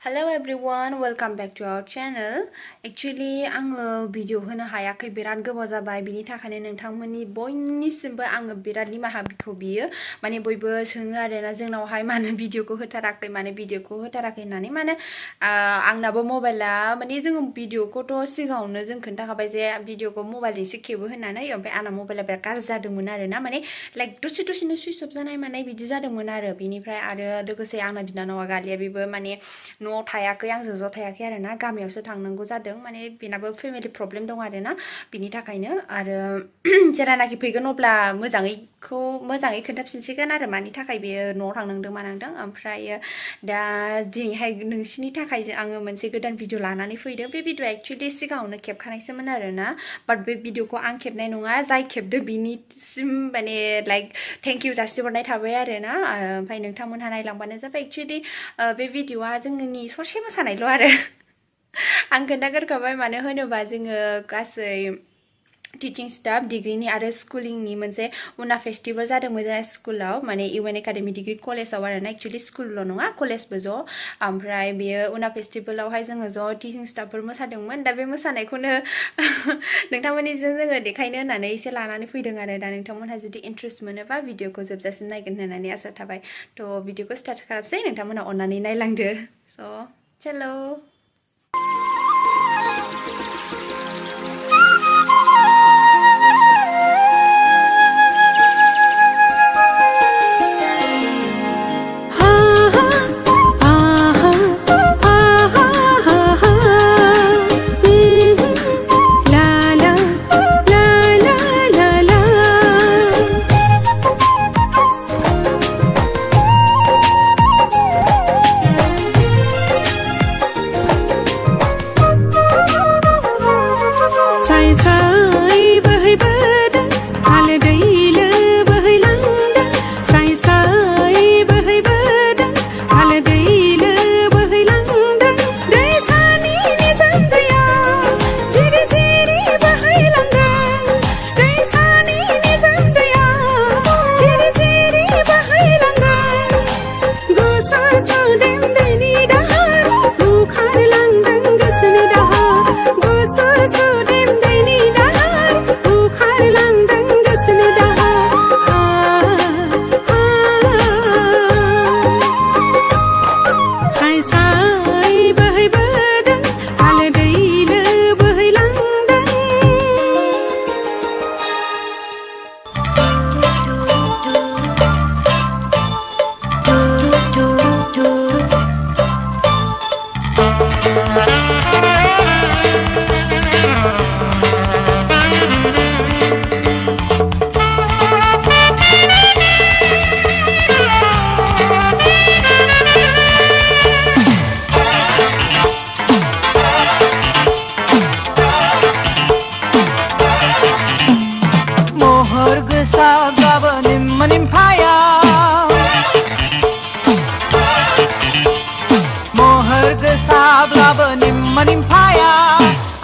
Hello everyone, welcome back to our channel. Actually, आङो video होनो हायाखै बिराद गोबाव जाबाय बिनि थाखायनो नोंथांमोननि बयनिसिमबो आङो बिराद निमाहा बियो माने बयबो सोङो आरोना जोंनावहाय माने भिडिअखौ होथाराखै होननानै माने आंनाबो मबाइला माने जोङो भिडिअखौथ' सिगाङावनो जों खोन्थाखाबाय जे भिडिअखौ मबाइलजोंसो खेबो होननानै ओमफ्राय आंना मबाइला बिराद गाज्रि जादोंमोन आरोना माने लाइक दसेनो सुइच अफ जानाय माने बिदि जादोंमोन आरो बिनिफ्राय आरो लोगोसे आंना बिनानावा गालिया बेबो माने न'आव थायाखै आंजों ज' थायाखै आरोना गामियावसो थांनांगौ जादों माने बेनाबो फेमिलि प्रब्लेम दं आरोना बिनि थाखायनो आरो जेरानाखि फैगोन अब्ला मोजाङै खोन्थाफिनसिगोन आरो मानि थाखाय बेयो न'आव थांनांदों मानांदों ओमफ्राय दा दिनैहाय नोंसिनि थाखाय आङो मोनसे गोदान भिडिअ लानानै फैदों बे भिडिअआ एक्चुअलि सिगाङावनो खेबखानायसोमोन आरोना बाट बे भिडिअखौ आं खेबनाय नङा जाय खेबदों बिनिसिम माने लाइक थेंक इउ जासिहरनाय थाबाय आरोना ओमफ्राय नोंथांमोनहा नायलांबानो जाबाय एक्चुअलि बे भिडिअआ जोंनि ससे मोसानायल' आरो आं खोन्थागोरखाबाय मानो होनोबा जोङो गासै टिचिं स्टाफ डिग्रीनि आरो स्कुलिंनि मोनसे उना फेस्टिवल जादोंमोन जोंहा स्कुलाव माने इउएन एकाडेमि डिग्री कलेजाव आरोना एक्चुअलि स्कुलल' नङा कलेजबो ज' ओमफ्राय बेयो उना फेस्टिवलावहाय जोङो ज' टिचिं स्टाफफोर मोसादोंमोन दा बे मोसानायखौनो नोंथांमोननिजों जोङो देखायनो होननानै एसे लानानै फैदों आरो दा नोंथांमोनहा जुदि इन्ट्रेस्ट मोनोबा भिडिअखौ जोबजासिम नायगोन होननानै आसा थाबाय थ' भिडिअखौ स्टार्ट खालामसै नोंथांमोनहा अननानै नायलांदो स' चलो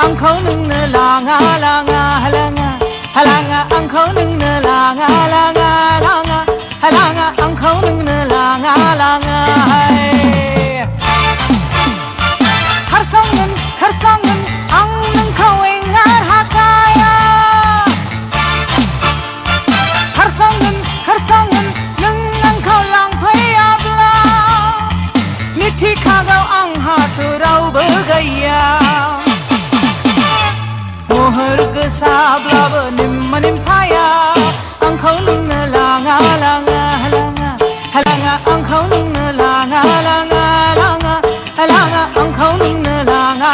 आंखौ नोंनो लाङा आंखौ नोंनो लाङा हारसंगोन आं नोंखौ एंगार हाखाया हारसंगोन नों आंखौ लांफैयाब्ला मिथिखागौ आंहाथ' रावबो गैया महर गोसाब्लाबो निम्फाया आंखौ नोंनो लाङा आंखौ नोंनो लाङा आंखौ नोंनो लाङा